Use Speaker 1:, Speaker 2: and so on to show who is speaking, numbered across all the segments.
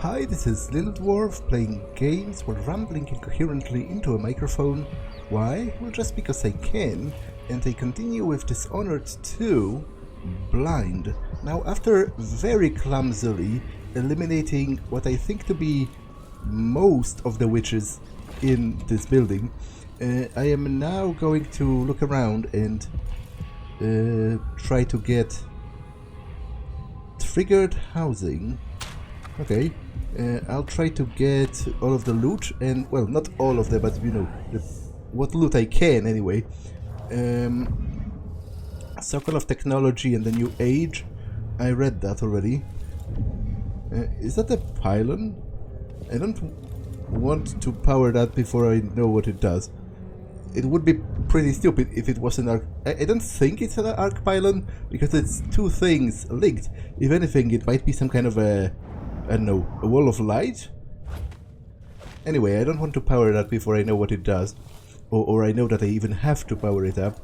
Speaker 1: Hi, this is Little Dwarf playing games while rambling incoherently into a microphone. Why? Well, just because I can, and I continue with Dishonored 2, Blind. Now, after very clumsily eliminating what I think to be most of the witches in this building, I am now going to look around and try to get triggered housing. Okay, I'll try to get all of the loot, and well, not all of them, but you know, what loot I can anyway. Circle of Technology and the New Age, I read that already. Is that a pylon? I don't want to power that before I know what it does. It would be pretty stupid if it was an arc. I don't think it's an arc pylon, because it's two things linked. If anything, it might be some kind of a, I don't know, a wall of light? Anyway, I don't want to power that before I know what it does. Or I know that I even have to power it up.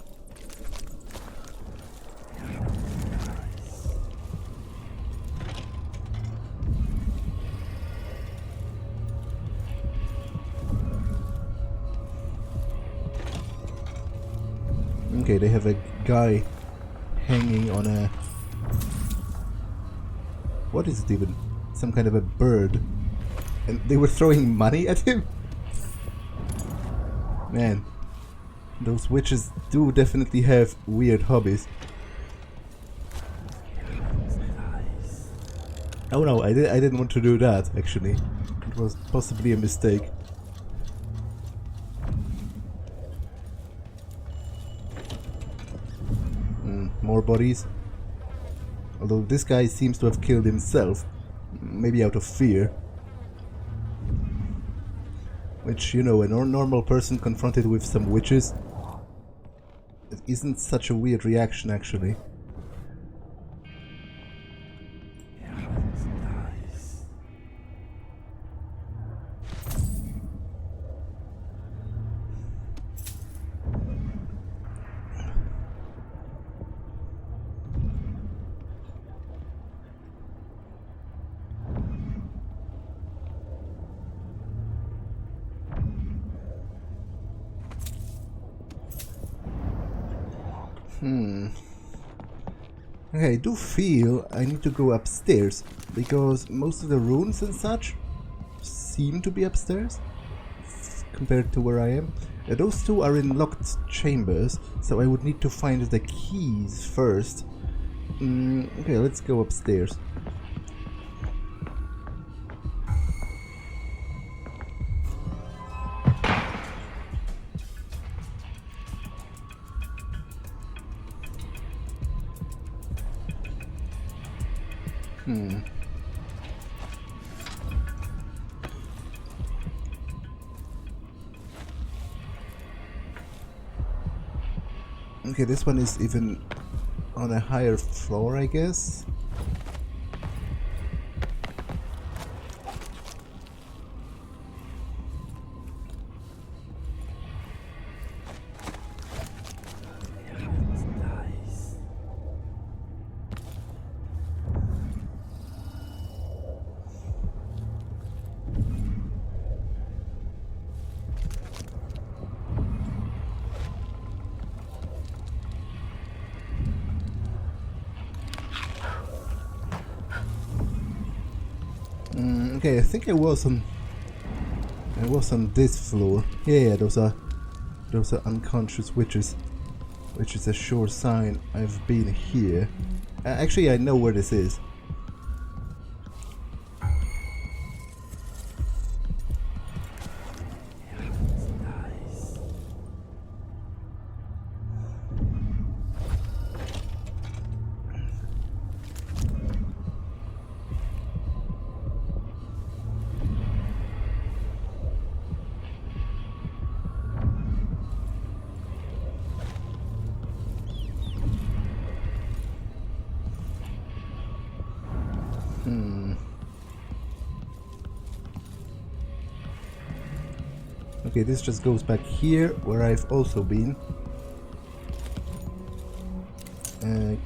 Speaker 1: Okay, they have a guy hanging on a... What is it even? Some kind of a bird. And they were throwing money at him? Man, those witches do definitely have weird hobbies. Oh no, I didn't want to do that, actually. It was possibly a mistake. More bodies. Although this guy seems to have killed himself. Maybe out of fear. Which, you know, a normal person confronted with some witches, it isn't such a weird reaction, actually. Okay, I do feel I need to go upstairs, because most of the rooms and such seem to be upstairs compared to where I am. Those two are in locked chambers, so I would need to find the keys first. Okay, let's go upstairs. Okay, this one is even on a higher floor, I guess. Okay, I think I was on this floor. Yeah, those are unconscious witches, which is a sure sign I've been here. Actually, I know where this is. Okay, this just goes back here, where I've also been.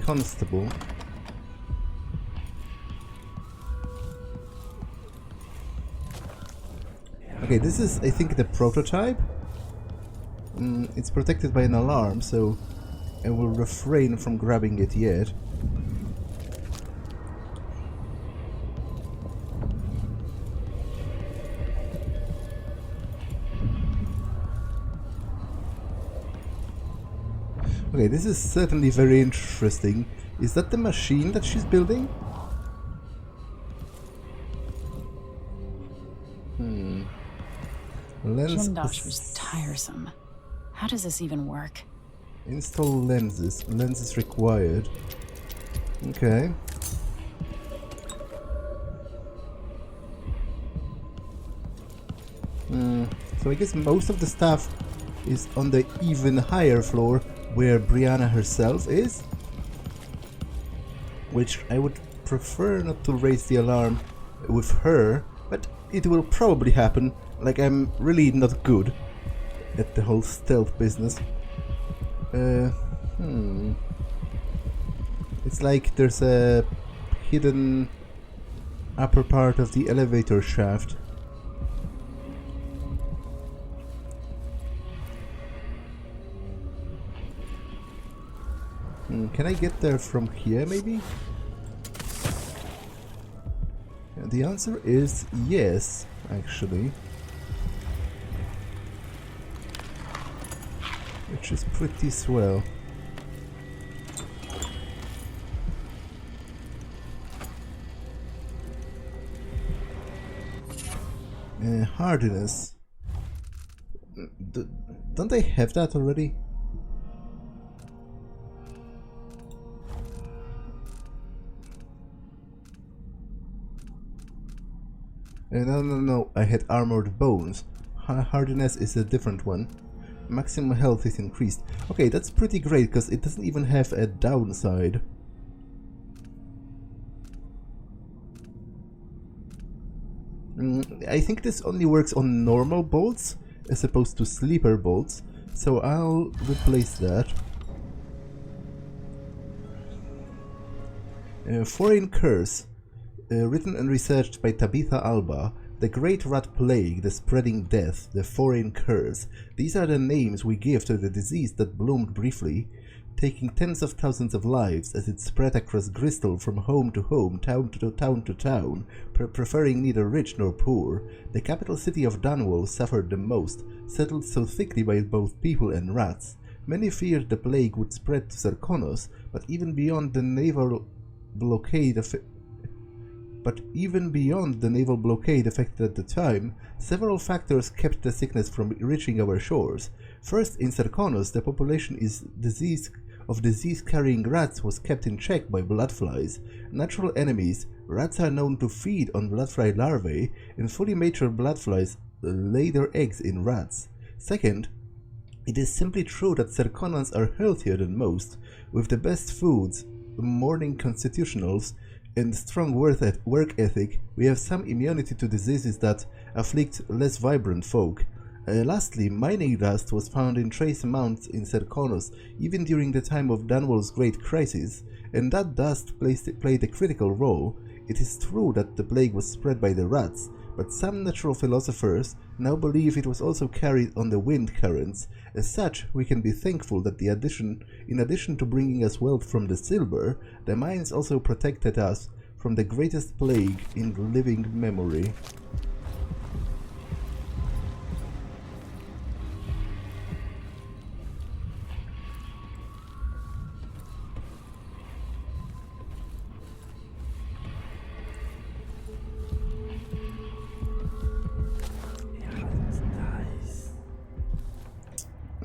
Speaker 1: Constable. Okay, this is, I think, the prototype. It's protected by an alarm, so I will refrain from grabbing it yet. Okay, this is certainly very interesting. Is that the machine that she's building?
Speaker 2: Jimdosh was tiresome. How does this even work?
Speaker 1: Install lenses. Lenses required. Okay. So I guess most of the stuff is on the even higher floor where Brianna herself is. Which I would prefer not to raise the alarm with her, but it will probably happen. Like, I'm really not good at the whole stealth business. It's like there's a hidden upper part of the elevator shaft. Can I get there from here, maybe? And the answer is yes, actually. Which is pretty swell. Hardiness. Don't I have that already? No, I had armored bones. Hardiness is a different one. Maximum health is increased. Okay, that's pretty great, because it doesn't even have a downside. I think this only works on normal bolts, as opposed to sleeper bolts, so I'll replace that. Foreign Curse. Written and researched by Tabitha Alba. The Great Rat Plague, the Spreading Death, the Foreign Curse. These are the names we give to the disease that bloomed briefly, taking tens of thousands of lives as it spread across Bristol from home to home, town to town, preferring neither rich nor poor. The capital city of Dunwall suffered the most, settled so thickly by both people and rats. Many feared the plague would spread to Serkonos, but even beyond the naval blockade affected at the time, several factors kept the sickness from reaching our shores. First, in Serkonos, the population of disease-carrying rats was kept in check by bloodflies. Natural enemies, rats are known to feed on bloodfly larvae, and fully mature bloodflies lay their eggs in rats. Second, it is simply true that Serkonans are healthier than most, with the best foods, morning constitutionals, and strong work ethic. We have some immunity to diseases that afflict less vibrant folk. Lastly, mining dust was found in trace amounts in Serkonos, even during the time of Dunwall's Great Crisis, and that dust played a critical role. It is true that the plague was spread by the rats, but some natural philosophers now believe it was also carried on the wind currents. As such, we can be thankful that in addition to bringing us wealth from the silver, the mines also protected us from the greatest plague in living memory.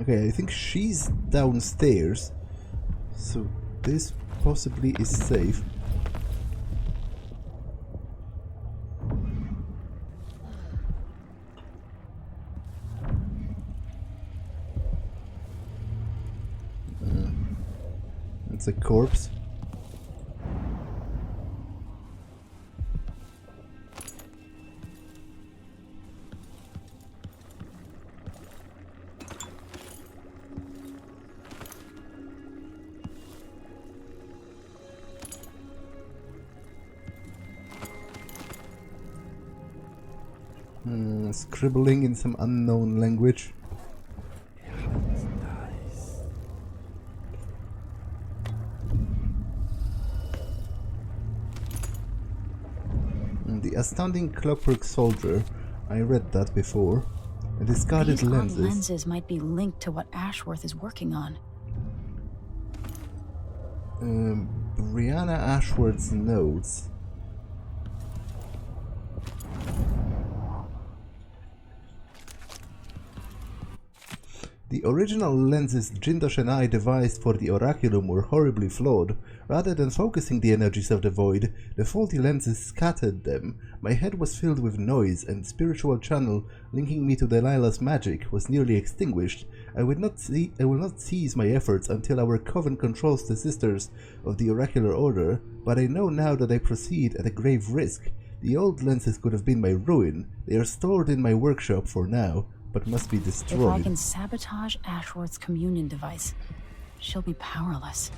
Speaker 1: Okay, I think she's downstairs, so this possibly is safe. It's a corpse. Scribbling in some unknown language. The astounding clockwork soldier. I read that before. And discarded
Speaker 2: These odd
Speaker 1: lenses.
Speaker 2: lenses might be linked to what Ashworth is working on.
Speaker 1: Brianna Ashworth's notes. The original lenses Jindosh and I devised for the Oraculum were horribly flawed. Rather than focusing the energies of the void, the faulty lenses scattered them. My head was filled with noise, and the spiritual channel linking me to Delilah's magic was nearly extinguished. I will not cease my efforts until our coven controls the sisters of the oracular order, but I know now that I proceed at a grave risk. The old lenses could have been my ruin. They are stored in my workshop for now, but must be destroyed.
Speaker 2: If I can sabotage Ashworth's communion device, she'll be powerless.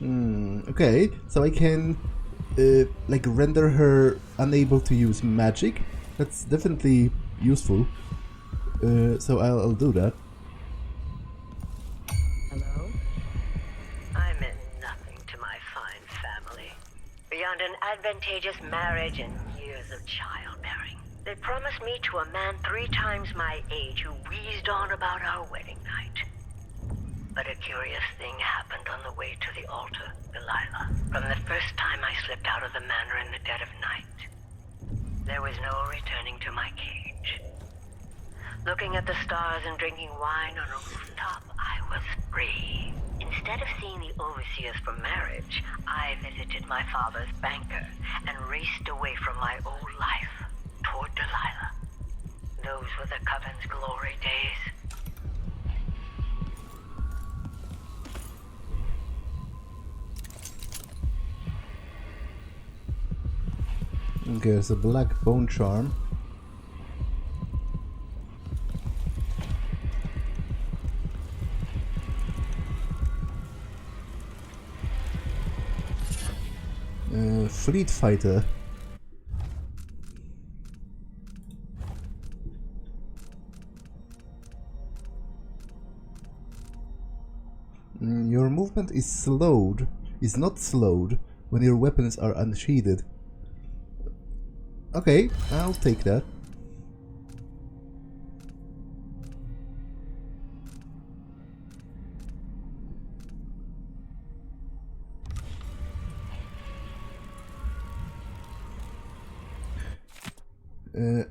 Speaker 1: Okay, so I can, like, render her unable to use magic? That's definitely useful. So I'll do that.
Speaker 3: Hello? I meant nothing to my fine family, beyond an advantageous marriage and years of childbearing. They promised me to a man 3 times my age who wheezed on about our wedding night. But a curious thing happened on the way to the altar, Delilah. From the first time I slipped out of the manor in the dead of night, there was no returning to my cage. Looking at the stars and drinking wine on a rooftop, I was free. Instead of seeing the overseers for marriage, I visited my father's banker and raced away from my old life toward Delilah. Those were the Coven's glory days.
Speaker 1: Okay, there's a black bone charm. Fleet fighter. Your movement is not slowed when your weapons are unsheathed. Okay, I'll take that.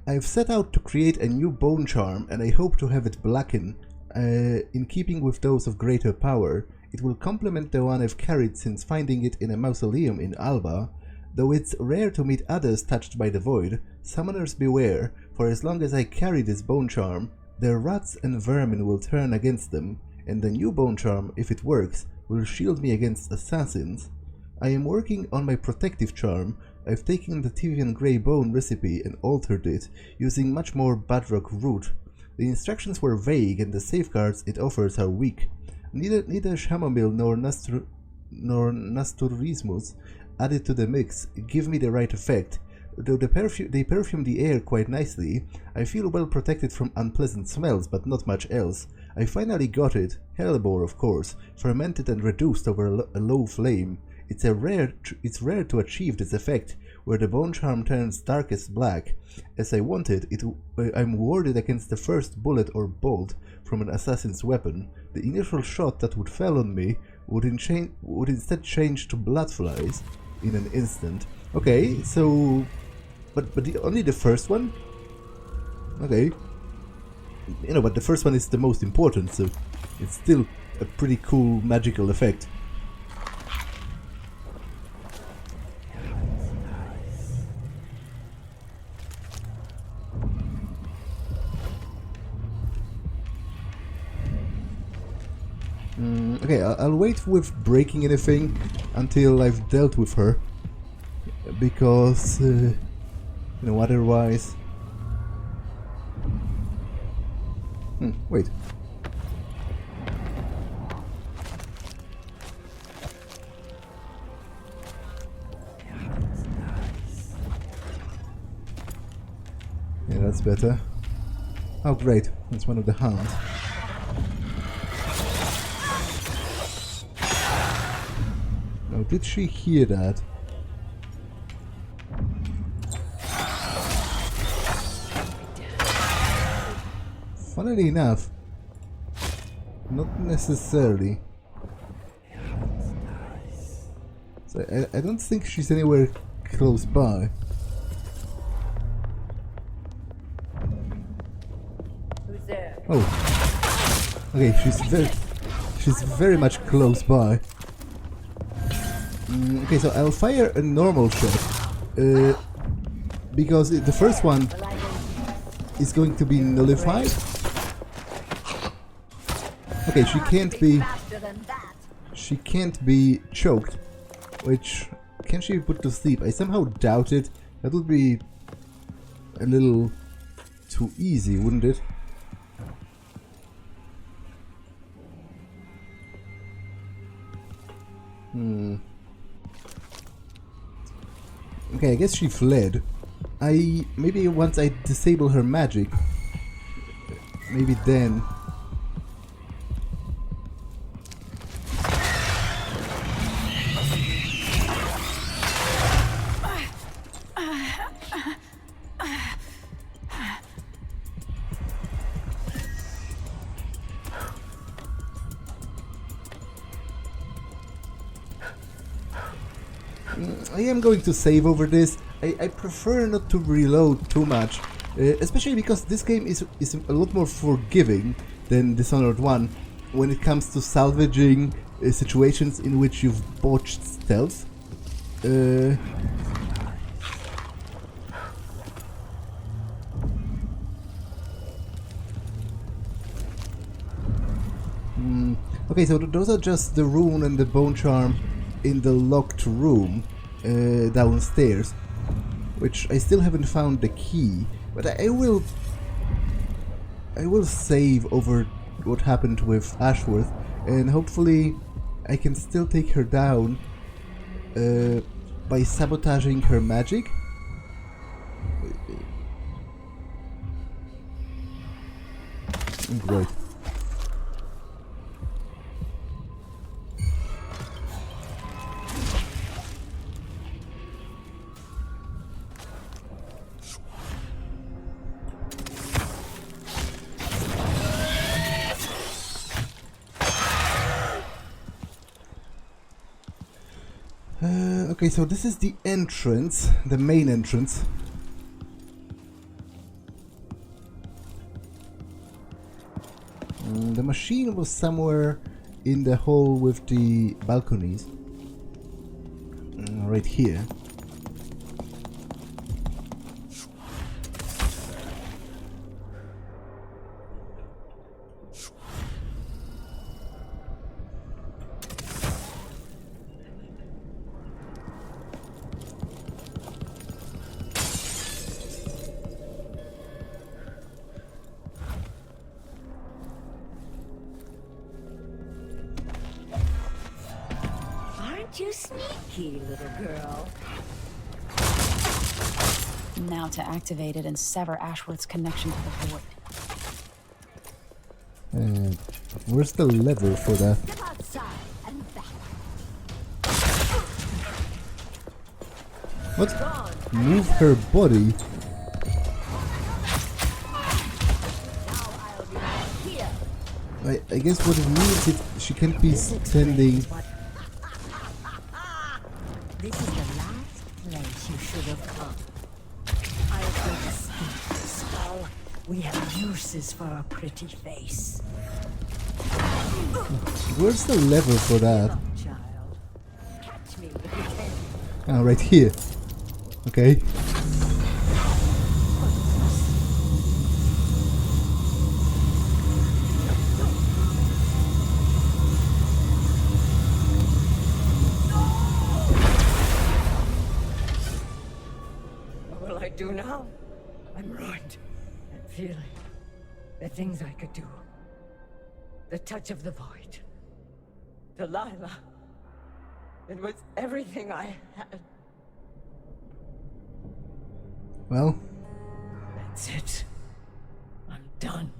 Speaker 1: I've set out to create a new bone charm, and I hope to have it blacken, in keeping with those of greater power. It will complement the one I've carried since finding it in a mausoleum in Alba. Though it's rare to meet others touched by the void, summoners beware, for as long as I carry this bone charm, their rats and vermin will turn against them, and the new bone charm, if it works, will shield me against assassins. I am working on my protective charm. I've taken the Tivian Grey Bone recipe and altered it, using much more bedrock root. The instructions were vague and the safeguards it offers are weak. Neither chamomile nor Nasturismus added to the mix give me the right effect. Though they perfume the air quite nicely, I feel well protected from unpleasant smells, but not much else. I finally got it, hellebore of course, fermented and reduced over a low flame. It's rare to achieve this effect, where the bone charm turns darkest black. As I wanted, I'm warded against the first bullet or bolt from an assassin's weapon. The initial shot that would fall on me would instead change to blood flies in an instant. Okay, so... But only the first one? Okay. You know, but the first one is the most important, so it's still a pretty cool magical effect. Okay, I'll wait with breaking anything until I've dealt with her, because, you know, otherwise... wait. Yeah, that's better. Oh, great. That's one of the hounds. Oh, did she hear that? Funnily enough, not necessarily. So I don't think she's anywhere close by.
Speaker 3: Who's there?
Speaker 1: Oh, okay. She's very much close by. Okay, so I'll fire a normal shot because the first one is going to be nullified. Okay, she can't be choked, which can she be put to sleep? I somehow doubt it. That would be a little too easy, wouldn't it? Okay, I guess she fled. Maybe once I disable her magic, maybe then. I am going to save over this. I prefer not to reload too much, especially because this game is a lot more forgiving than Dishonored 1 when it comes to salvaging situations in which you've botched stealth. Okay, so those are just the rune and the bone charm in the locked room downstairs, which I still haven't found the key, but I will save over what happened with Ashworth, and hopefully I can still take her down by sabotaging her magic. Great. Okay, so this is the entrance, the main entrance. The machine was somewhere in the hall with the balconies. Right here.
Speaker 3: You sneaky little girl.
Speaker 2: Now to activate it and sever Ashworth's connection to the void.
Speaker 1: Where's the lever for that?
Speaker 3: Step outside and back.
Speaker 1: What? Move her body?
Speaker 3: Now I'll be right here.
Speaker 1: I guess what it means is she can't be standing.
Speaker 3: This is the last place you should have come. I'll go to speak the skull. We have uses for a pretty face.
Speaker 1: Where's the lever for that?
Speaker 3: Come, child. Catch me if you can.
Speaker 1: Ah, right here. Okay.
Speaker 3: What will I do now? I'm ruined. I'm feeling the things I could do. The touch of the void. Delilah. It was everything I had.
Speaker 1: Well,
Speaker 4: That's it. I'm done.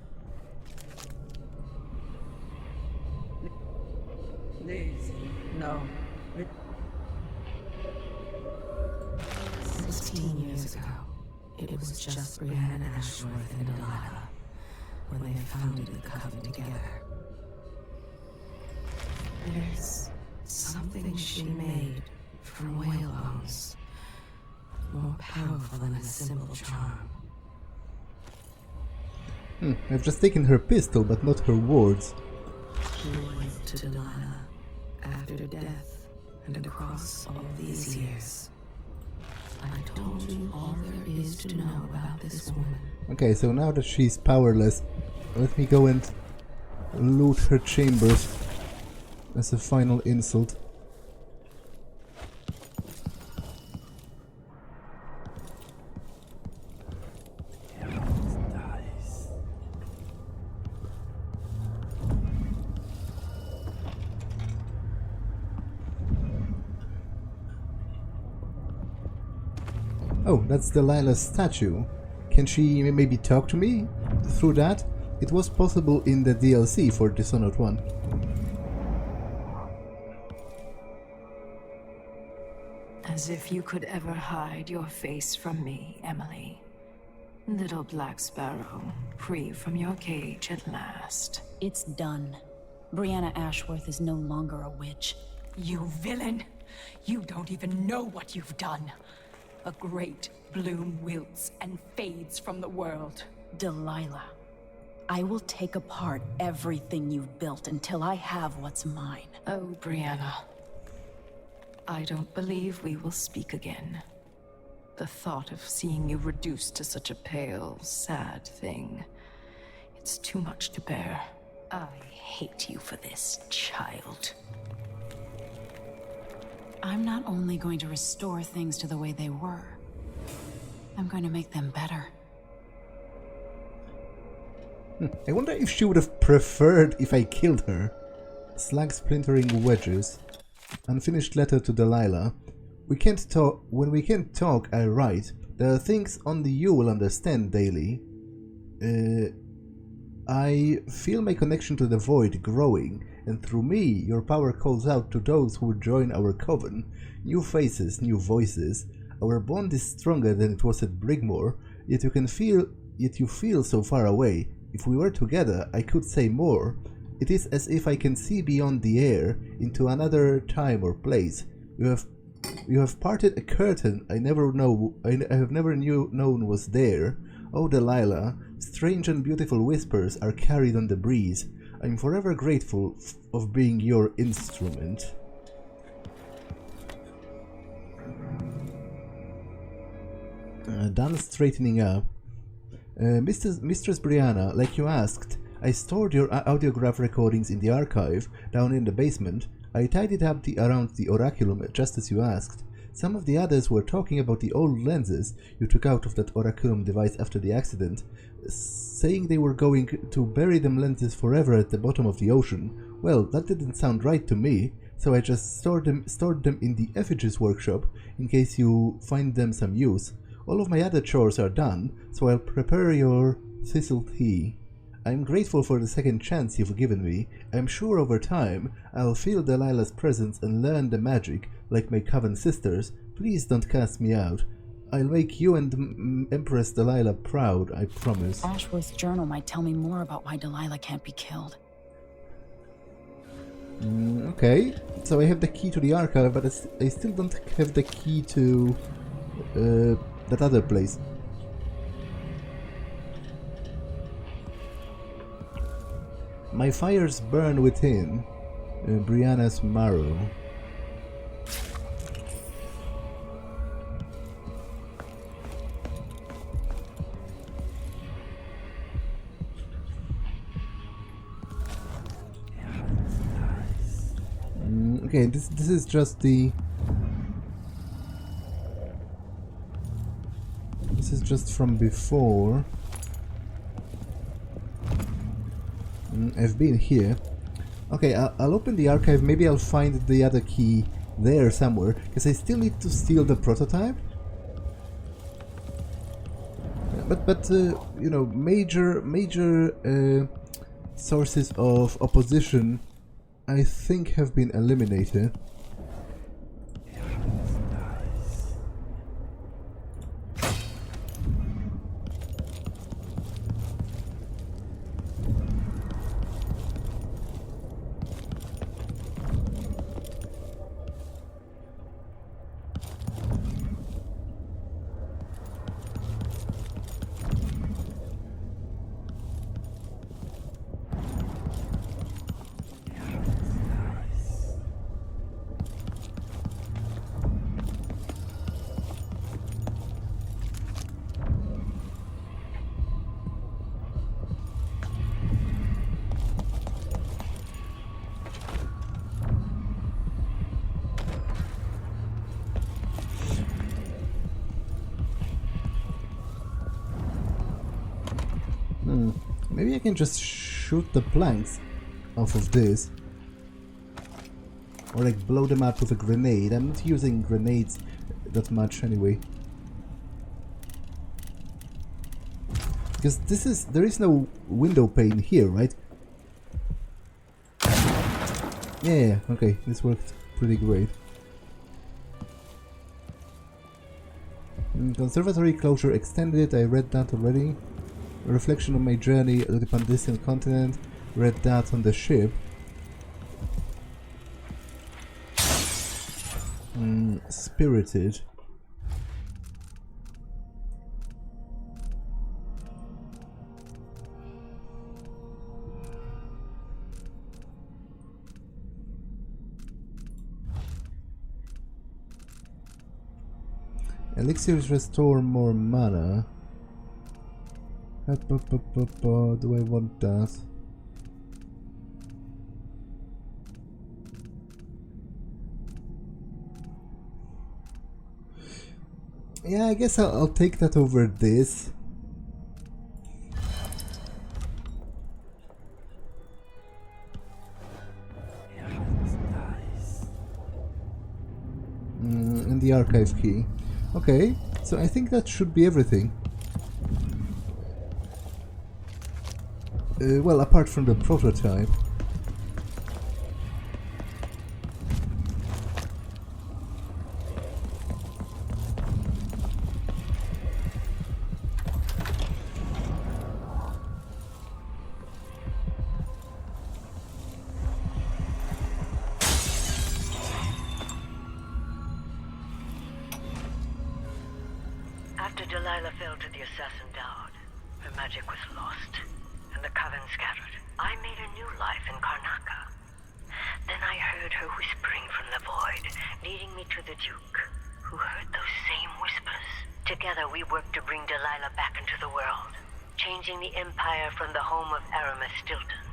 Speaker 4: Please, no.
Speaker 2: 16 years ago, it was just Brianna Ashworth and Delilah when they founded the Coven together. There's something she made from whale bones, more powerful than a simple charm.
Speaker 1: I've just taken her pistol, but not her words.
Speaker 2: Loyal to Delilah after death and across all these years. I told you all there is to know about this woman.
Speaker 1: Okay, so now that she's powerless, let me go and loot her chambers as a final insult. Oh, that's Delilah's statue. Can she maybe talk to me through that? It was possible in the DLC for Dishonored 1.
Speaker 4: As if you could ever hide your face from me, Emily. Little Black Sparrow, free from your cage at last.
Speaker 2: It's done. Brianna Ashworth is no longer a witch.
Speaker 4: You villain! You don't even know what you've done. A great bloom wilts and fades from the world.
Speaker 2: Delilah, I will take apart everything you've built until I have what's mine.
Speaker 4: Oh, Brianna. I don't believe we will speak again. The thought of seeing you reduced to such a pale, sad thing. It's too much to bear. I hate you for this, child.
Speaker 2: I'm not only going to restore things to the way they were, I'm going to make them better.
Speaker 1: I wonder if she would have preferred if I killed her. Slag splintering wedges. Unfinished letter to Delilah. We can't talk. When we can't talk, I write. There are things only you will understand daily. I feel my connection to the void growing, and through me, your power calls out to those who join our coven. New faces, new voices. Our bond is stronger than it was at Brigmore, yet you feel so far away. If we were together, I could say more. It is as if I can see beyond the air, into another time or place. You have parted a curtain I have never known was there. Oh, Delilah, strange and beautiful whispers are carried on the breeze. I'm forever grateful of being your instrument. Done straightening up. Mistress Brianna, like you asked, I stored your audiograph recordings in the archive, down in the basement. I tidied up around the oraculum just as you asked. Some of the others were talking about the old lenses you took out of that oraculum device after the accident, saying they were going to bury them lenses forever at the bottom of the ocean. Well, that didn't sound right to me, so I just stored them in the effigies workshop in case you find them some use. All of my other chores are done, so I'll prepare your thistle tea. I'm grateful for the second chance you've given me. I'm sure over time I'll feel Delilah's presence and learn the magic, like my coven sisters. Please don't cast me out. I'll make you and Empress Delilah proud, I promise.
Speaker 2: Ashworth's journal might tell me more about why Delilah can't be killed.
Speaker 1: Okay, so I have the key to the archive, but I still don't have the key to that other place. My fires burn within Brianna's marrow. Okay, this is just the... This is just from before. I've been here. Okay, I'll open the archive. Maybe I'll find the other key there somewhere, because I still need to steal the prototype. But you know, major sources of opposition, I think, have been eliminated. Maybe I can just shoot the planks off of this. Or like blow them up with a grenade. I'm not using grenades that much anyway. Because there is no window pane here, right? Yeah, okay, this worked pretty great. Conservatory closure extended, I read that already. A reflection on my journey to the Pandician continent, read that on the ship. Spirited. Elixirs restore more mana. Do I want that? Yeah, I guess I'll take that over this. And the archive key. Okay, so I think that should be everything. Well, apart from the prototype.
Speaker 3: After Delilah fell to the assassin Dowd, her magic was lost, and the coven scattered. I made a new life in Karnaca. Then I heard her whispering from the void, leading me to the Duke, who heard those same whispers. Together we worked to bring Delilah back into the world, changing the Empire from the home of Aramis Stilton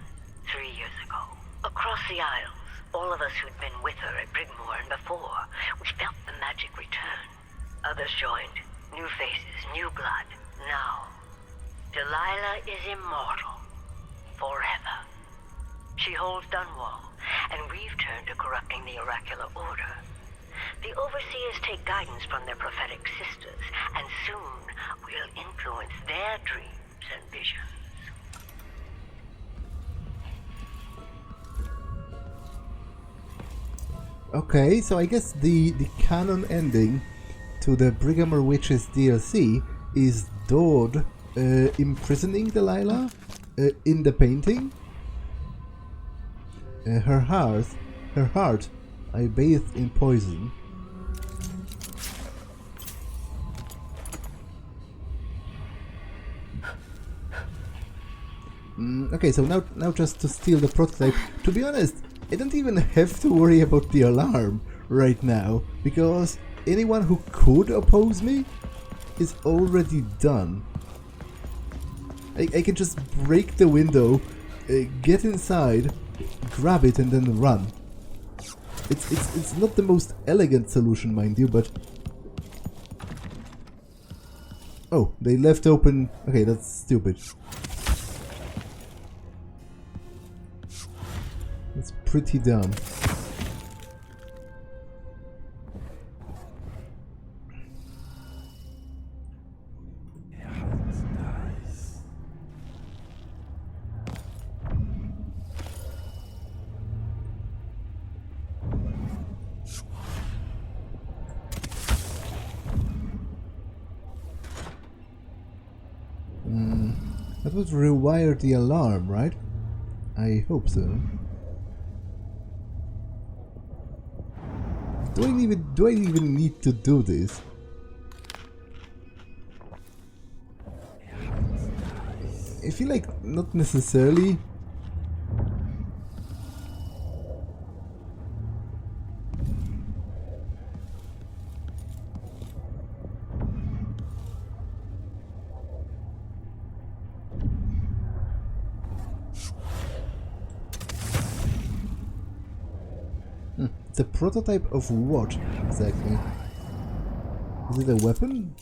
Speaker 3: 3 years ago. Across the Isles, all of us who'd been with her at Brigmore and before, we felt the magic return. Others joined. New faces, new blood. Now, Delilah is immortal. Forever. She holds Dunwall, and we've turned to corrupting the oracular order. The Overseers take guidance from their prophetic sisters, and soon we'll influence their dreams and visions.
Speaker 1: Okay, so I guess the canon ending to the Brigamer Witches DLC is Dord imprisoning Delilah in the painting. Her heart, I bathed in poison. Okay, so now just to steal the prototype. To be honest, I don't even have to worry about the alarm right now, because anyone who could oppose me is already done. I can just break the window, get inside, grab it and then run. It's not the most elegant solution, mind you, but... Oh, they left open... Okay, that's stupid. That's pretty dumb. That would rewire the alarm, right? I hope so. Do I even need to do this? I feel like not necessarily. The prototype of what, exactly? Is it a weapon?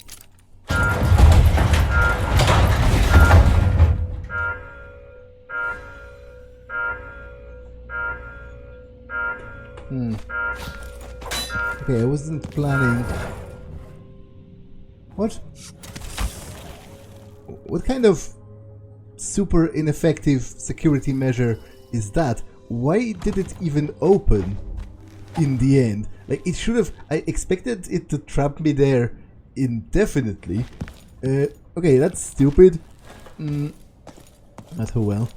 Speaker 1: Okay, I wasn't planning... What? What kind of super ineffective security measure is that? Why did it even open? In the end, like it should have. I expected it to trap me there indefinitely. Okay, that's stupid. Not so well.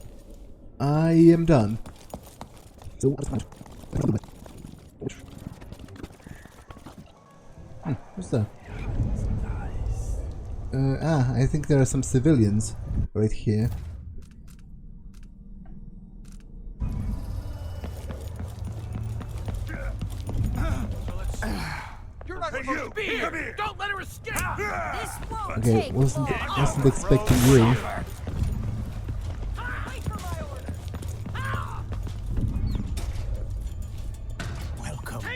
Speaker 1: I am done. So what's that? I think there are some civilians right here.
Speaker 5: Don't let her escape! This won't
Speaker 1: Okay, wasn't expecting you.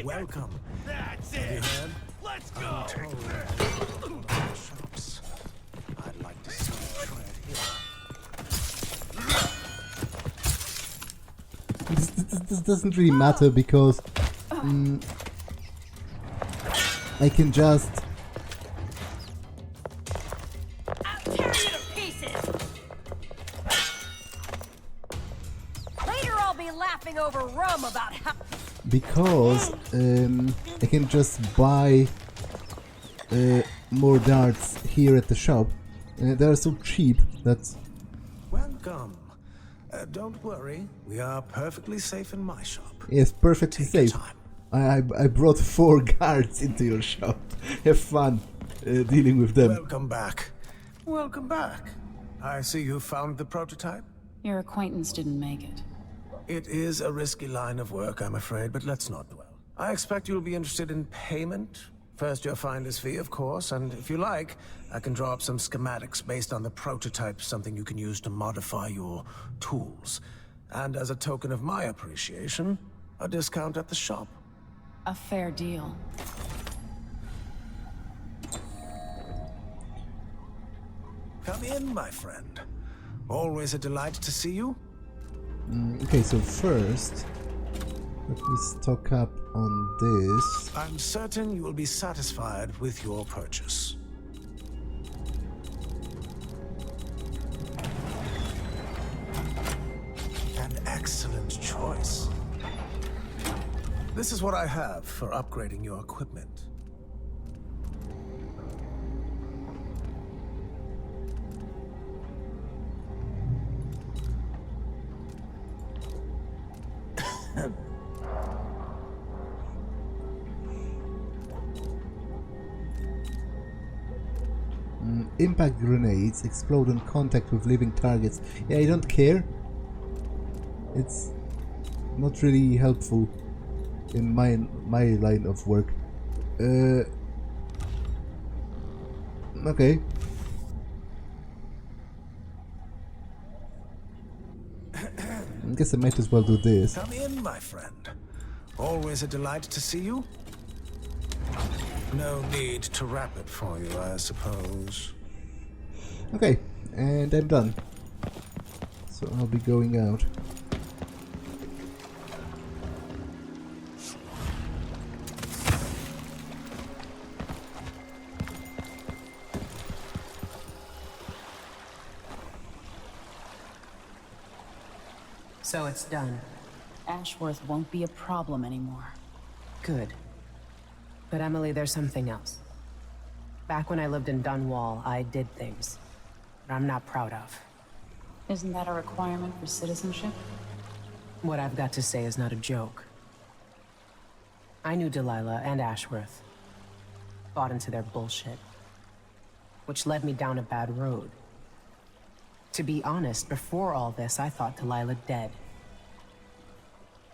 Speaker 6: Welcome.
Speaker 5: That's
Speaker 6: Have you
Speaker 5: it!
Speaker 6: heard?
Speaker 5: Let's go!
Speaker 6: Shops. I'd like to see you try it here.
Speaker 1: This doesn't really matter because I can just...
Speaker 5: I'll tear you to pieces! Later I'll be laughing over rum about how...
Speaker 1: Because I can just buy more darts here at the shop. They're so cheap that...
Speaker 6: Welcome. Don't worry, we are perfectly safe in my shop.
Speaker 1: Yes, perfectly
Speaker 6: Take your
Speaker 1: safe.
Speaker 6: time.
Speaker 1: I brought 4 guards into your shop. Have fun dealing with them.
Speaker 6: Welcome back. Welcome back. I see you found the prototype.
Speaker 7: Your acquaintance didn't make it.
Speaker 6: It is a risky line of work, I'm afraid, but let's not dwell. I expect you'll be interested in payment. First your finder's fee, of course, and if you like, I can draw up some schematics based on the prototype, something you can use to modify your tools. And as a token of my appreciation, a discount at the shop.
Speaker 7: A fair deal.
Speaker 6: Come in, my friend. Always a delight to see you.
Speaker 1: Okay, so first, let me stock up on this.
Speaker 6: I'm certain you will be satisfied with your purchase. An excellent choice. This is what I have for upgrading your equipment.
Speaker 1: Impact grenades explode on contact with living targets. Yeah, I don't care. It's not really helpful in my line of work. Okay. I guess I might as well do this.
Speaker 6: Come in, my friend. Always a delight to see you. No need to wrap it for you, I suppose.
Speaker 1: Okay, and I'm done. So I'll be going out.
Speaker 8: So it's done.
Speaker 7: Ashworth won't be a problem anymore.
Speaker 8: Good. But Emily, there's something else. Back when I lived in Dunwall, I did things that I'm not proud of.
Speaker 7: Isn't that a requirement for citizenship?
Speaker 8: What I've got to say is not a joke. I knew Delilah and Ashworth. Bought into their bullshit. Which led me down a bad road. To be honest, before all this, I thought Delilah dead.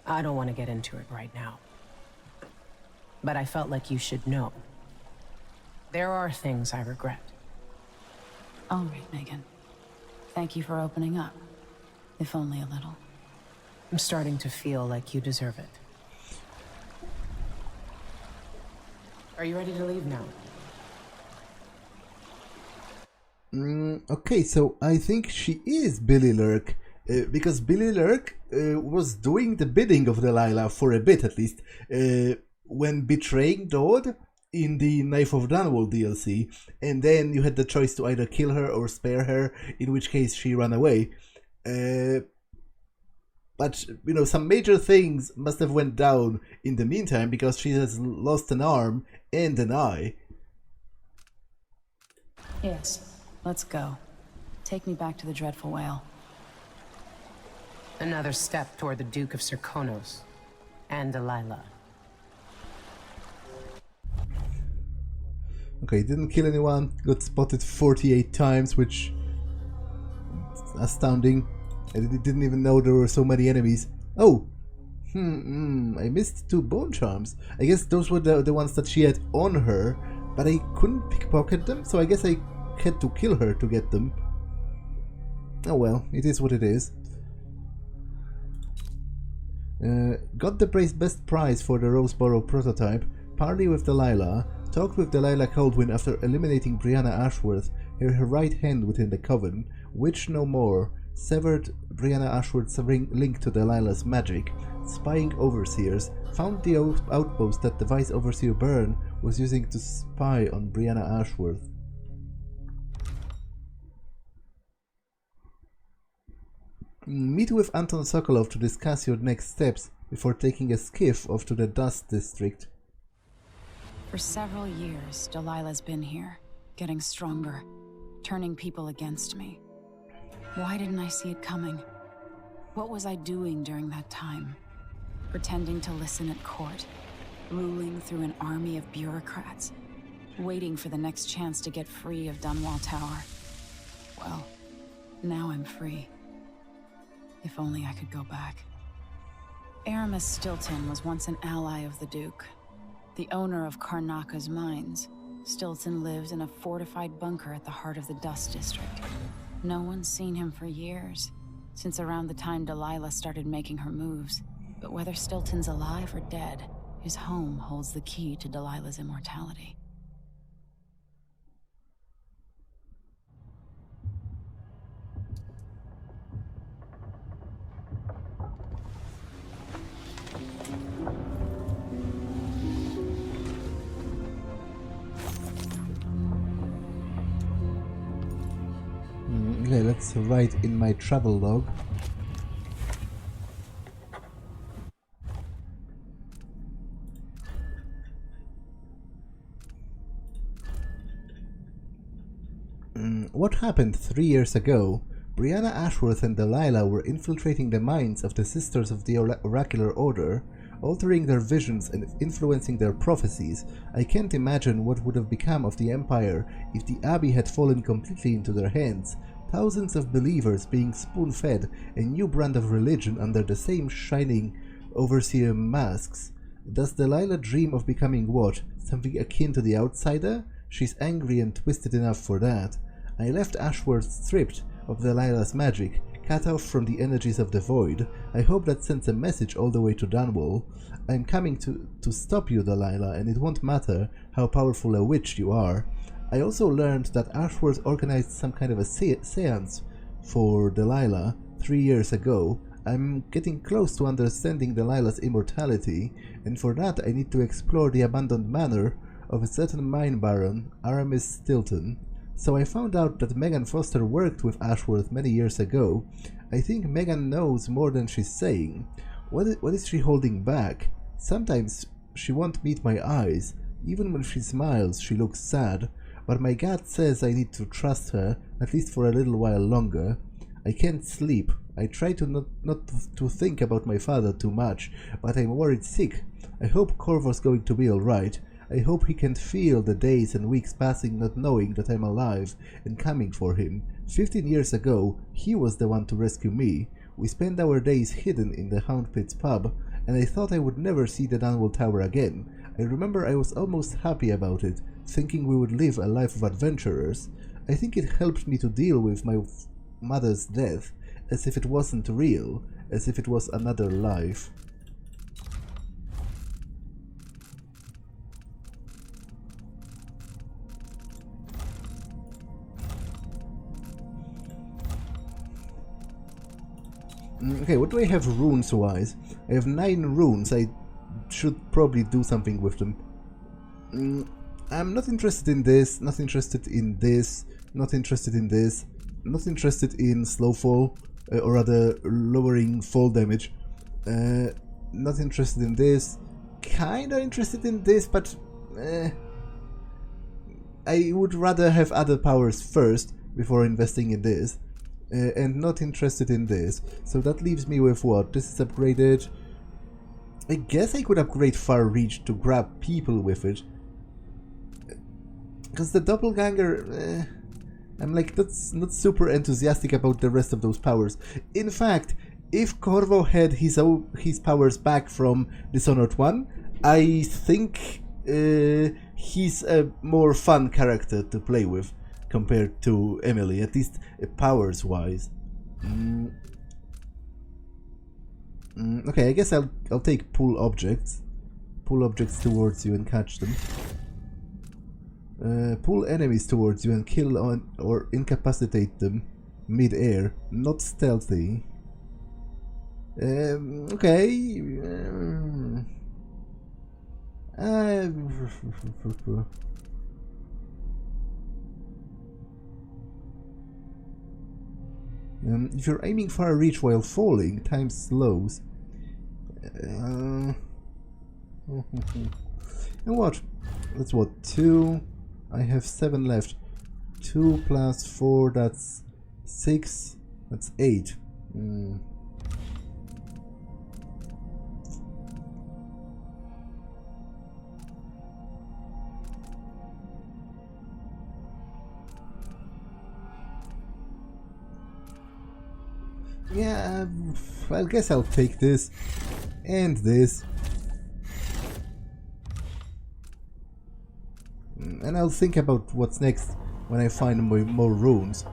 Speaker 8: I don't want to get into it right now. But I felt like you should know. There are things I regret.
Speaker 7: All right, Megan. Thank you for opening up. If only a little.
Speaker 8: I'm starting to feel like you deserve it. Are you ready to leave now?
Speaker 1: Okay, so I think she is Billy Lurk, because Billy Lurk was doing the bidding of Delilah for a bit at least, when betraying Dodd in the Knife of Dunwall DLC, and then you had the choice to either kill her or spare her, in which case she ran away. But, you know, some major things must have went down in the meantime, because she has lost an arm and an eye.
Speaker 7: Yes, let's go. Take me back to the Dreadful Whale.
Speaker 8: Another step toward the Duke of Serkonos and Delilah.
Speaker 1: Okay, didn't kill anyone, got spotted 48 times, which is astounding. I didn't even know there were so many enemies. Oh! I missed 2 bone charms. I guess those were the ones that she had on her, but I couldn't pickpocket them, so I guess I had to kill her to get them. Oh well, it is what it is. Got the best prize for the Roseboro prototype, parley with Delilah, talked with Delilah Kaldwin after eliminating Brianna Ashworth, her right hand within the coven, witch no more, severed Brianna Ashworth's link to Delilah's magic, spying overseers, found the outpost that the Vice Overseer Byrne was using to spy on Brianna Ashworth. Meet with Anton Sokolov to discuss your next steps before taking a skiff off to the Dust District.
Speaker 7: For several years, Delilah's been here, getting stronger, turning people against me. Why didn't I see it coming? What was I doing during that time? Pretending to listen at court, ruling through an army of bureaucrats, waiting for the next chance to get free of Dunwall Tower. Well, now I'm free. If only I could go back. Aramis Stilton was once an ally of the Duke, the owner of Karnaka's mines. Stilton lived in a fortified bunker at the heart of the Dust District. No one's seen him for years, since around the time Delilah started making her moves. But whether Stilton's alive or dead, his home holds the key to Delilah's immortality.
Speaker 1: Okay, let's write in my travel log. What happened 3 years ago? Brianna Ashworth and Delilah were infiltrating the minds of the Sisters of the Oracular Order, altering their visions and influencing their prophecies. I can't imagine what would have become of the Empire if the Abbey had fallen completely into their hands. Thousands of believers being spoon-fed a new brand of religion under the same shining overseer masks. Does Delilah dream of becoming what? Something akin to the Outsider? She's angry and twisted enough for that. I left Ashworth stripped of Delilah's magic, cut off from the energies of the void. I hope that sends a message all the way to Dunwall. I'm coming to stop you, Delilah, and it won't matter how powerful a witch you are. I also learned that Ashworth organized some kind of a seance for Delilah 3 years ago. I'm getting close to understanding Delilah's immortality, and for that I need to explore the abandoned manor of a certain mine baron, Aramis Stilton. So I found out that Megan Foster worked with Ashworth many years ago. I think Megan knows more than she's saying. What is she holding back? Sometimes she won't meet my eyes. Even when she smiles, she looks sad. But my gut says I need to trust her, at least for a little while longer. I can't sleep. I try to not to think about my father too much, but I'm worried sick. I hope Corvo's going to be alright. I hope he can feel the days and weeks passing not knowing that I'm alive and coming for him. 15 years ago, he was the one to rescue me. We spent our days hidden in the Hound Pit's pub, and I thought I would never see the Dunwall Tower again. I remember I was almost happy about it, thinking we would live a life of adventurers. I think it helped me to deal with my mother's death, as if it wasn't real, as if it was another life. Okay, what do I have runes-wise? I have 9 runes. I should probably do something with them. I'm not interested in this, not interested in this, not interested in this, not interested in slow fall, or rather lowering fall damage. Not interested in this, kinda interested in this, but I would rather have other powers first before investing in this. And not interested in this. So that leaves me with what? This is upgraded. I guess I could upgrade Far Reach to grab people with it. Because the Doppelganger, I'm like not super enthusiastic about the rest of those powers. In fact, if Corvo had his powers back from Dishonored 1, I think he's a more fun character to play with compared to Emily, at least powers-wise. Okay, I guess I'll take pull objects towards you and catch them. Pull enemies towards you and kill or incapacitate them mid-air. Not stealthy. Okay. If you're aiming far reach while falling, time slows. And what? That's what, 2? I have 7 left. 2 plus 4, that's 6. That's 8. Yeah, I guess I'll take this and this. And I'll think about what's next when I find more runes.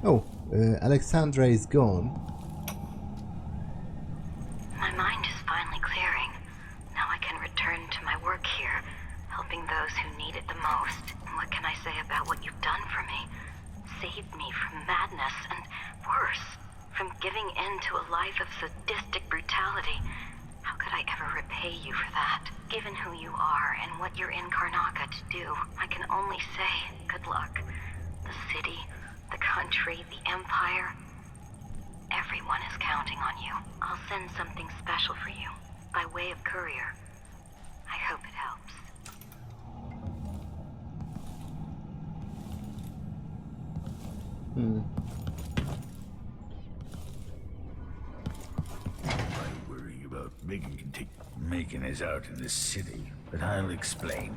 Speaker 1: Oh, Alexandra is gone.
Speaker 3: My mind is finally clearing. Now I can return to my work here, helping those who need it the most. And what can I say about what you've done for me? Saved me from madness and worse, from giving in to a life of sadistic brutality. How could I ever repay you for that? Given who you are and what you're in Karnaca to do, I can only say good luck. The city, the country, the empire, everyone is counting on you. I'll send something special for you, by way of courier. I hope it helps.
Speaker 9: I worry about making us out in the city, but I'll explain.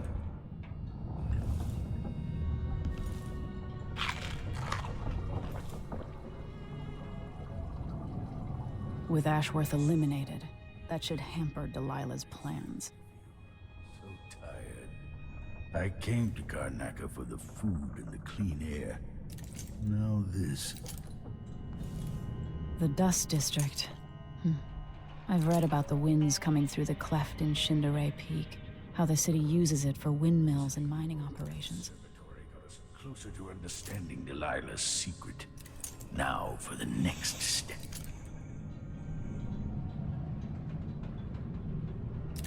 Speaker 7: With Ashworth eliminated, that should hamper Delilah's plans.
Speaker 9: So tired. I came to Karnaca for the food and the clean air. Now this.
Speaker 7: The Dust District. I've read about the winds coming through the cleft in Shindaray Peak. How the city uses it for windmills and mining operations.
Speaker 9: Observatory got us closer to understanding Delilah's secret. Now for the next step.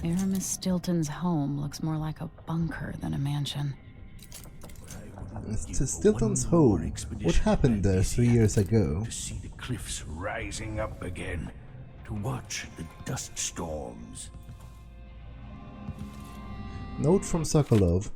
Speaker 7: Aramis Stilton's home looks more like a bunker than a mansion.
Speaker 1: To Stilton's home. What happened there 3 years ago?
Speaker 9: To see the cliffs rising up again. To watch the dust storms.
Speaker 1: Note from Sokolov.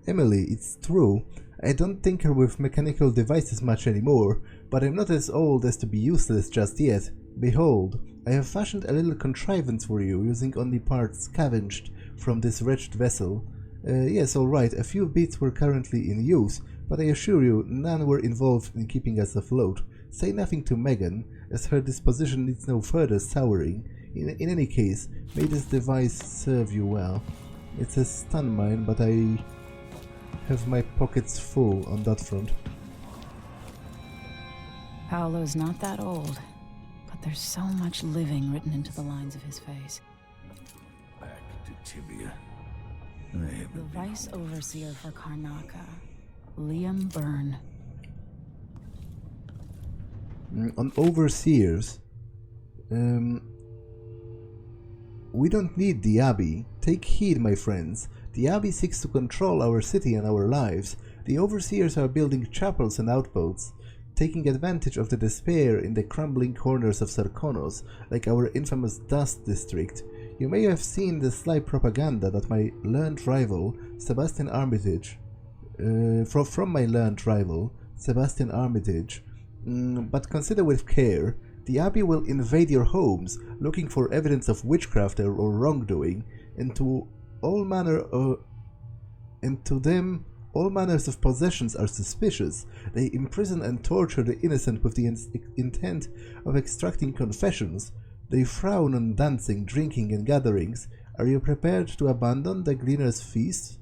Speaker 1: Emily, it's true. I don't tinker with mechanical devices much anymore, but I'm not as old as to be useless just yet. Behold, I have fashioned a little contrivance for you, using only parts scavenged from this wretched vessel. Yes, alright, a few bits were currently in use, but I assure you, none were involved in keeping us afloat. Say nothing to Megan, as her disposition needs no further souring. In any case, may this device serve you well. It's a stun mine, but I have my pockets full on that front.
Speaker 7: Paolo's not that old, but there's so much living written into the lines of his face.
Speaker 9: Back to Tibia.
Speaker 7: The Vice Overseer for Karnaca, Liam Byrne.
Speaker 1: On Overseers, we don't need the Abbey. Take heed, my friends. The Abbey seeks to control our city and our lives. The Overseers are building chapels and outposts, taking advantage of the despair in the crumbling corners of Sarkonos, like our infamous Dust District. You may have seen the sly propaganda that my learned rival, Sebastian Armitage, from my learned rival, Sebastian Armitage, but consider with care. The Abbey will invade your homes, looking for evidence of witchcraft or wrongdoing, and to them all manners of possessions are suspicious. They imprison and torture the innocent with the intent of extracting confessions. They frown on dancing, drinking, and gatherings. Are you prepared to abandon the Gleaner's feast?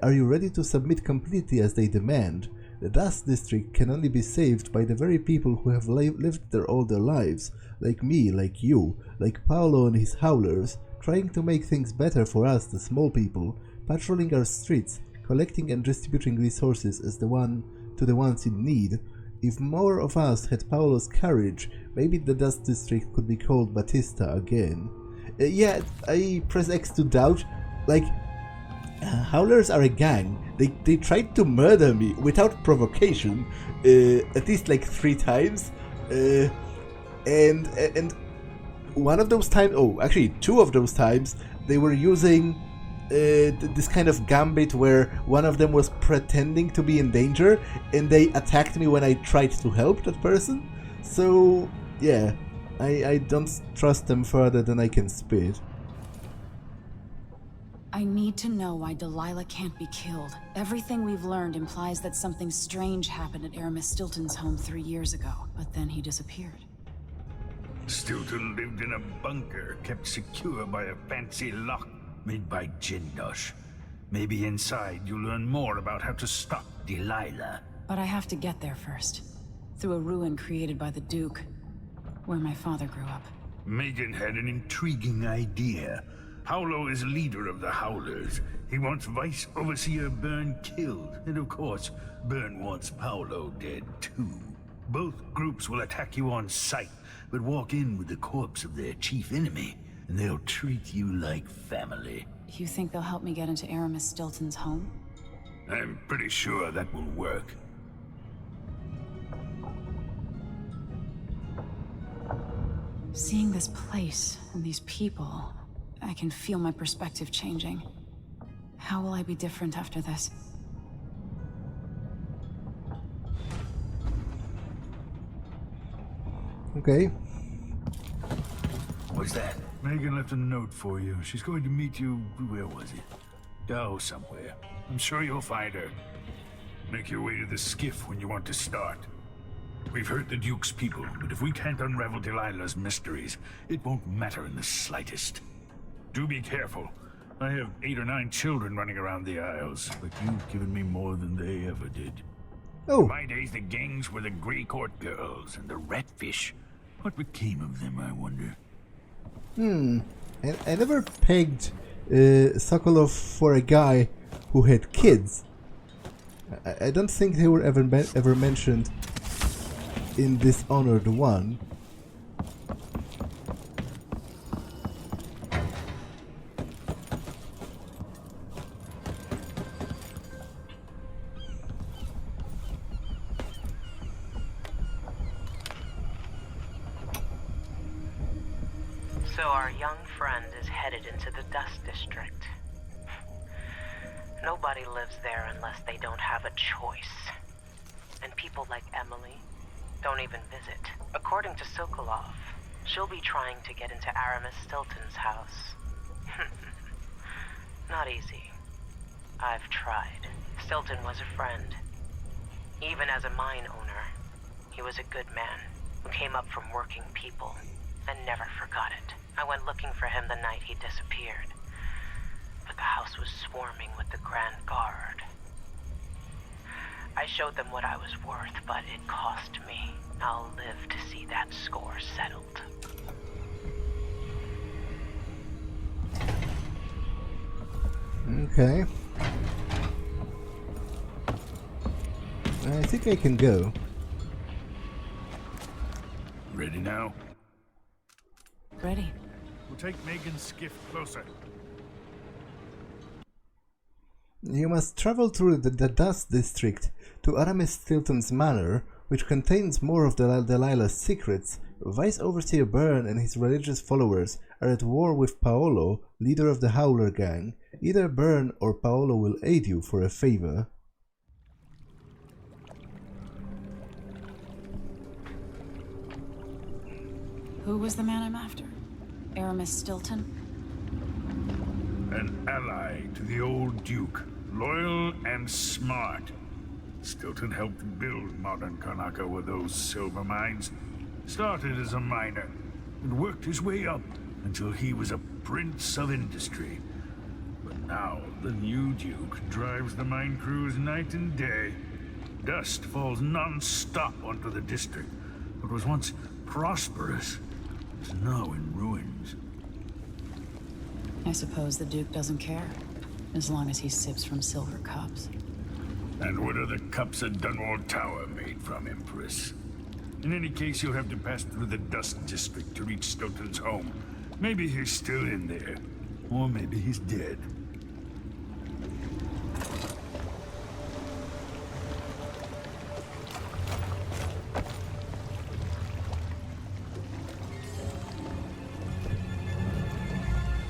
Speaker 1: Are you ready to submit completely as they demand? The Dust District can only be saved by the very people who have lived there all their lives, like me, like you, like Paolo and his howlers, trying to make things better for us, the small people, patrolling our streets, collecting and distributing resources to the ones in need. If more of us had Paolo's courage, maybe the Dust District could be called Batista again. Yeah, I press X to doubt. Like, Howlers are a gang. They tried to murder me without provocation, at least like 3 times, and one of those times, oh, actually 2 of those times, they were using this kind of gambit where one of them was pretending to be in danger, and they attacked me when I tried to help that person. So yeah, I don't trust them further than I can spit.
Speaker 7: I need to know why Delilah can't be killed. Everything we've learned implies that something strange happened at Aramis Stilton's home 3 years ago, but then he disappeared.
Speaker 9: Stilton lived in a bunker, kept secure by a fancy lock made by Jindosh. Maybe inside you'll learn more about how to stop Delilah.
Speaker 7: But I have to get there first. Through a ruin created by the Duke, where my father grew up.
Speaker 9: Megan had an intriguing idea. Paolo is leader of the Howlers. He wants Vice Overseer Byrne killed, and of course, Byrne wants Paolo dead too. Both groups will attack you on sight, but walk in with the corpse of their chief enemy, and they'll treat you like family.
Speaker 7: You think they'll help me get into Aramis Stilton's home?
Speaker 9: I'm pretty sure that will work.
Speaker 7: Seeing this place and these people, I can feel my perspective changing. How will I be different after this?
Speaker 1: Okay.
Speaker 9: What's that? Megan left a note for you. She's going to meet you, where was it? Oh, somewhere. I'm sure you'll find her. Make your way to the skiff when you want to start. We've hurt the Duke's people, but if we can't unravel Delilah's mysteries, it won't matter in the slightest. Do be careful. I have 8 or 9 children running around the Isles, but you've given me more than they ever did.
Speaker 1: Oh.
Speaker 9: In my days, the gangs were the Grey Court girls and the Ratfish. What became of them, I wonder?
Speaker 1: I never pegged Sokolov for a guy who had kids. I don't think they were ever mentioned in Dishonored 1.
Speaker 10: So our young friend is headed into the Dust District.
Speaker 8: Nobody lives there unless they don't have a choice. And people like Emily don't even visit. According to Sokolov, she'll be trying to get into Aramis Stilton's house. Not easy. I've tried. Stilton was a friend. Even as a mine owner, he was a good man who came up from working people and never forgot it. I went looking for him the night he disappeared, but the house was swarming with the Grand Guard. I showed them what I was worth, but it cost me. I'll live to see that score settled.
Speaker 1: Okay. I think I can go.
Speaker 9: Ready now?
Speaker 7: Ready.
Speaker 9: We'll take Megan's skiff closer.
Speaker 1: You must travel through the Dust District to Aramis Stilton's manor, which contains more of Delilah's secrets. Vice Overseer Byrne and his religious followers are at war with Paolo, leader of the Howler gang. Either Byrne or Paolo will aid you for a favor.
Speaker 7: Who was the man I'm after? Aramis Stilton?
Speaker 9: An ally to the old Duke, loyal and smart. Stilton helped build modern Karnaca with those silver mines. Started as a miner and worked his way up until he was a prince of industry. But now the new Duke drives the mine crews night and day. Dust falls non-stop onto the district. What was once prosperous is now in ruins.
Speaker 7: I suppose the Duke doesn't care, as long as he sips from silver cups.
Speaker 9: And what are the cups at Dunwall Tower made from, Empress? In any case, you'll have to pass through the Dust District to reach Stilton's home. Maybe he's still in there, or maybe he's dead.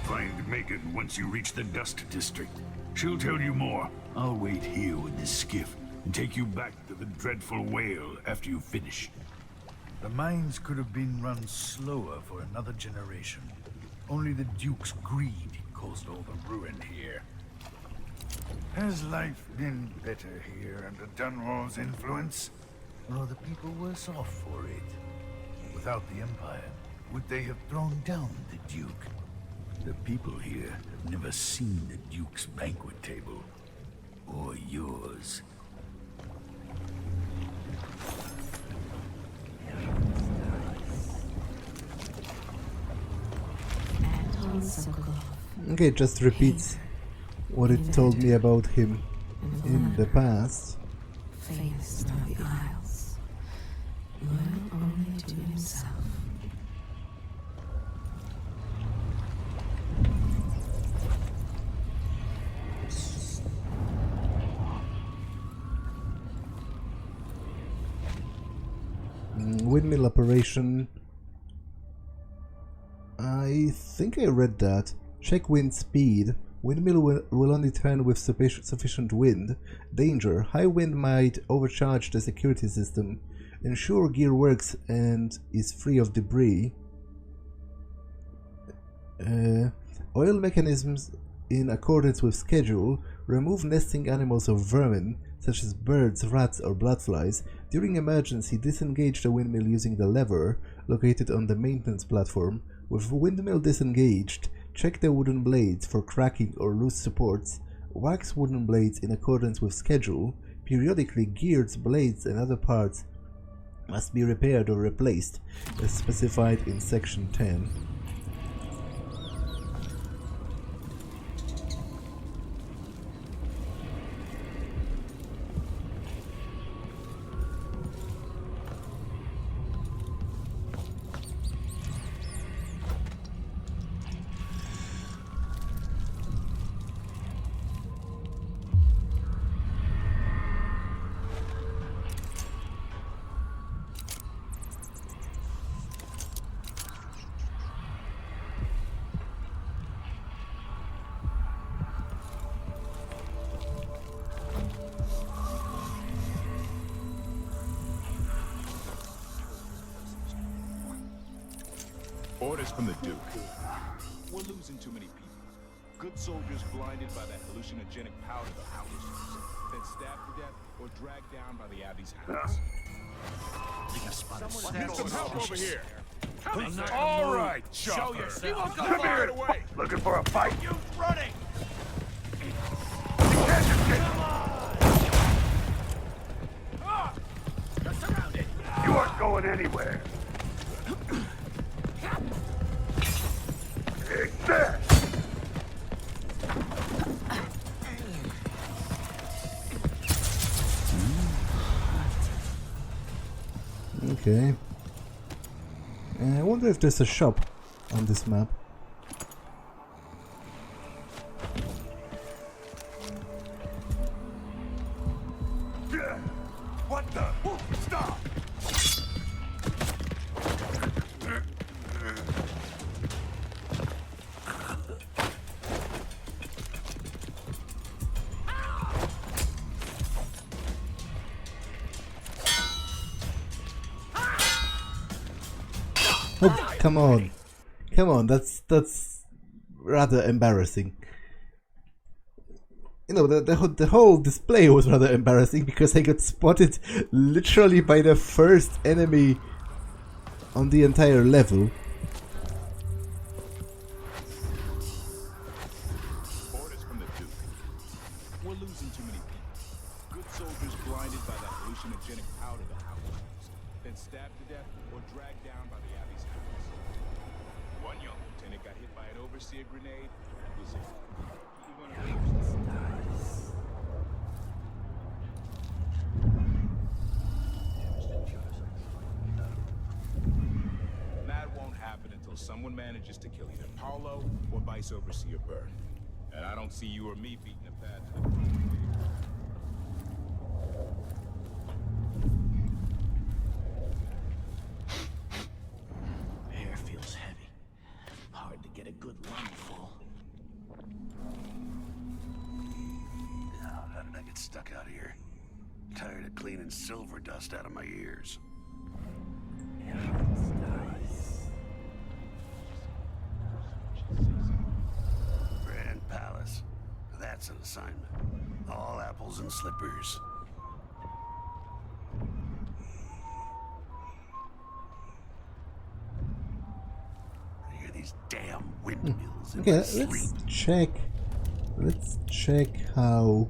Speaker 9: Find Megan once you reach the Dust District. She'll tell you more. I'll wait here with this skiff and take you back to the dreadful whale after you finish. The mines could have been run slower for another generation. Only the Duke's greed caused all the ruin here. Has life been better here under Dunwall's influence? Or are the people worse off for it? Without the Empire, would they have thrown down the Duke? The people here have never seen the Duke's banquet table. Or yours.
Speaker 1: Okay, it just repeats what it told me about him in the past.
Speaker 2: Famous throughout the Isles, loyal only to himself.
Speaker 1: Windmill operation. I think I read that. Check wind speed. Windmill will only turn with sufficient wind. Danger. High wind might overcharge the security system. Ensure gear works and is free of debris. Oil mechanisms in accordance with schedule. Remove nesting animals of vermin, such as birds, rats, or bloodflies. During emergency, disengage the windmill using the lever located on the maintenance platform. With windmill disengaged, check the wooden blades for cracking or loose supports. Wax wooden blades in accordance with schedule. Periodically, gears, blades, and other parts must be repaired or replaced, as specified in Section 10.
Speaker 10: Orders from the Duke. We're losing too many people. Good soldiers blinded by that hallucinogenic powder the Howlers, then stabbed to death or dragged down by the Abbey's hounds. Get some help over here! All right, Chopper. You won't go far away.
Speaker 11: Looking for a fight?
Speaker 10: You running?
Speaker 11: You're surrounded. You aren't going anywhere. Take that.
Speaker 1: Okay. I wonder if there's a shop on this map.
Speaker 11: What the? Stop!
Speaker 1: Oh, come on. Come on, that's rather embarrassing. You know, the whole display was rather embarrassing because I got spotted literally by the first enemy on the entire level.
Speaker 10: Orders from the Duke. We're losing too many people. Good soldiers blinded by that hallucinogenic powder the Howlers, then stabbed to death or dragged down by the Abbey's hounds. One young lieutenant got hit by an overseer grenade. That was it. That won't happen until someone manages to kill either Paulo or Vice Overseer Byrne. And I don't see you or me beating a path to the
Speaker 12: Air feels heavy. Hard to get a good lungful.
Speaker 11: How did I get stuck out here? Tired of cleaning silver dust out of my ears. Grand Palace. That's an assignment. All apples and slippers. I hear these damn windmills in
Speaker 1: Okay,
Speaker 11: my sleep.
Speaker 1: let's check how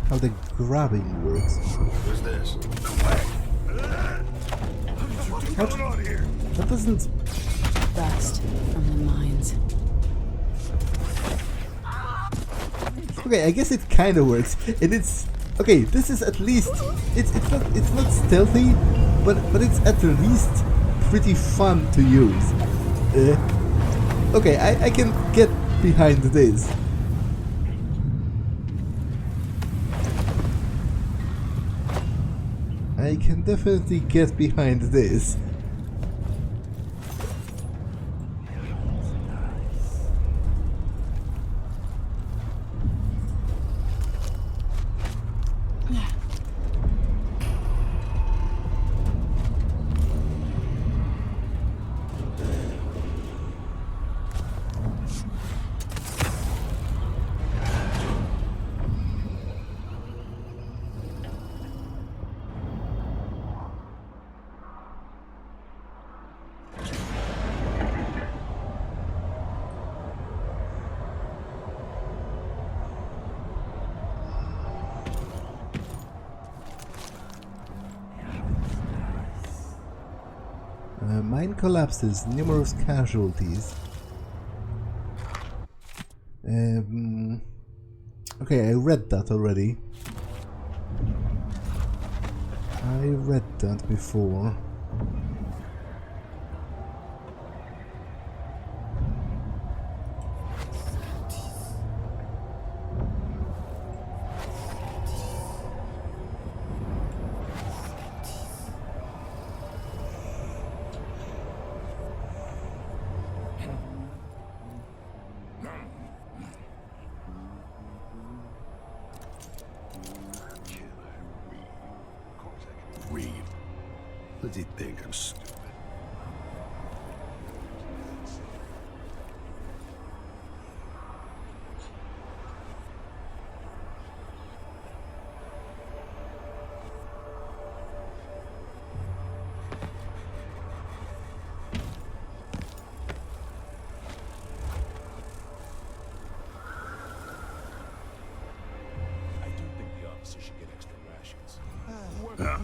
Speaker 1: the grabbing works.
Speaker 11: Who's this? No way! What's going on here?
Speaker 1: That doesn't...
Speaker 7: Dust from the mines.
Speaker 1: Okay, I guess it kind of works, and it's okay. This is at least it's not stealthy, but it's at least pretty fun to use. Okay, I can get behind this. I can definitely get behind this. Mine collapses, numerous casualties. Okay, I read that already. I read that before.
Speaker 11: Read. Does he think I'm stupid? Huh?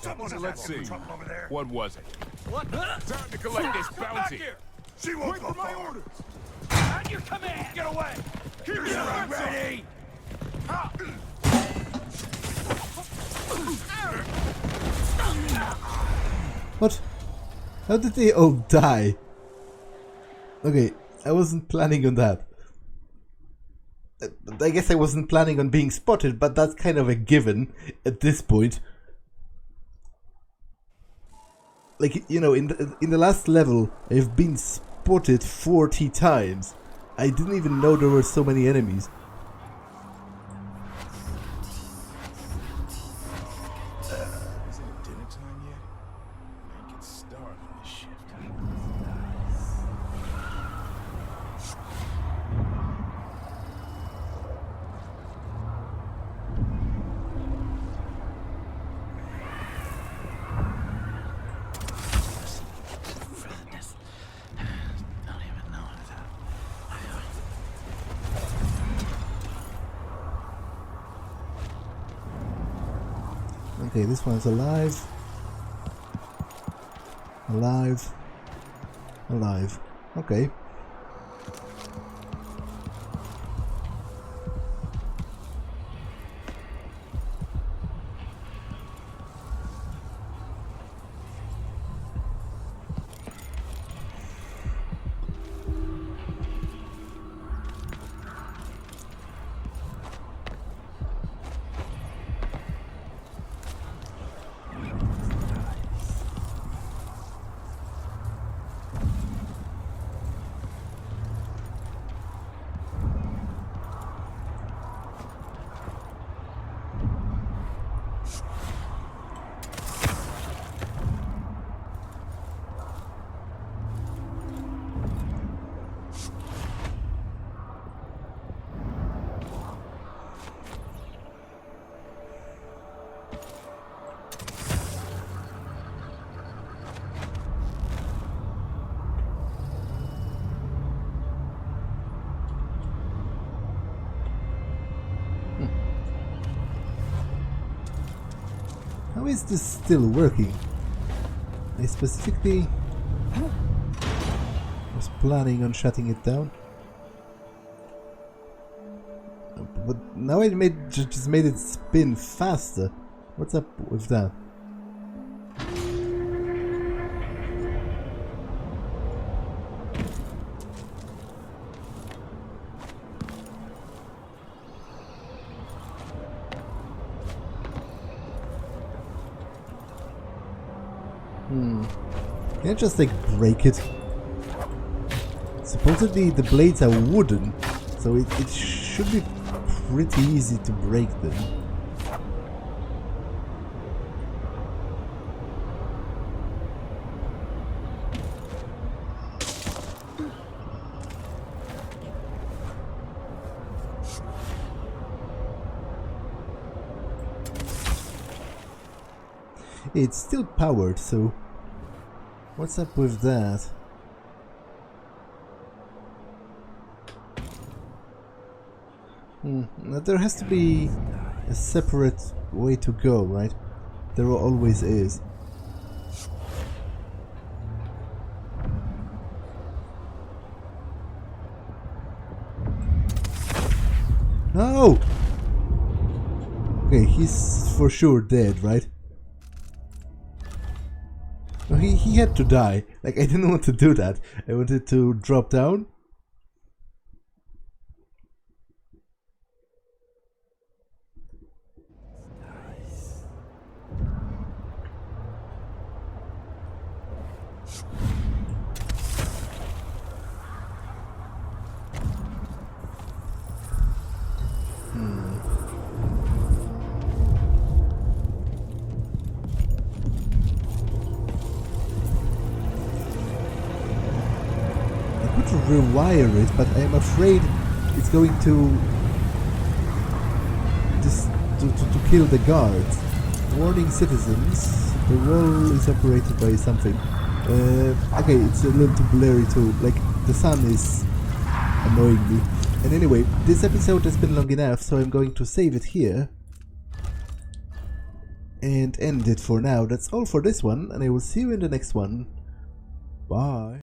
Speaker 10: So let's see.
Speaker 11: Over there.
Speaker 10: What was it?
Speaker 5: What?
Speaker 10: Time to collect this bounty.
Speaker 11: She won't
Speaker 10: Wait
Speaker 11: go
Speaker 10: for my
Speaker 11: far.
Speaker 10: orders.
Speaker 5: At your command!
Speaker 10: Get away. Keep your
Speaker 11: You're
Speaker 10: hands up.
Speaker 11: ready.
Speaker 1: What? How did they all die? Okay, I wasn't planning on that. I guess I wasn't planning on being spotted, but that's kind of a given at this point. Like, you know, in the last level, I've been spotted 40 times. I didn't even know there were so many enemies.
Speaker 10: Isn't it dinner time yet? Man, get started on this shift.
Speaker 12: Don't even know that.
Speaker 1: Okay, this one's alive. Alive. Alive. Okay. How is this still working? I specifically was planning on shutting it down. But now I just made it spin faster. What's up with that? Can I just like break it? Supposedly the blades are wooden, so it should be pretty easy to break them. It's still powered, so what's up with that? Now there has to be a separate way to go, right? There always is. No! Okay, he's for sure dead, right? No, he had to die. Like, I didn't want to do that. I wanted to drop down. Rewire it, but I'm afraid it's going to just to kill the guards. Warning citizens, the wall is operated by something. Okay, it's a little too blurry too, like the sun is annoying me. And anyway, this episode has been long enough, so I'm going to save it here. and end it for now. That's all for this one, and I will see you in the next one. Bye.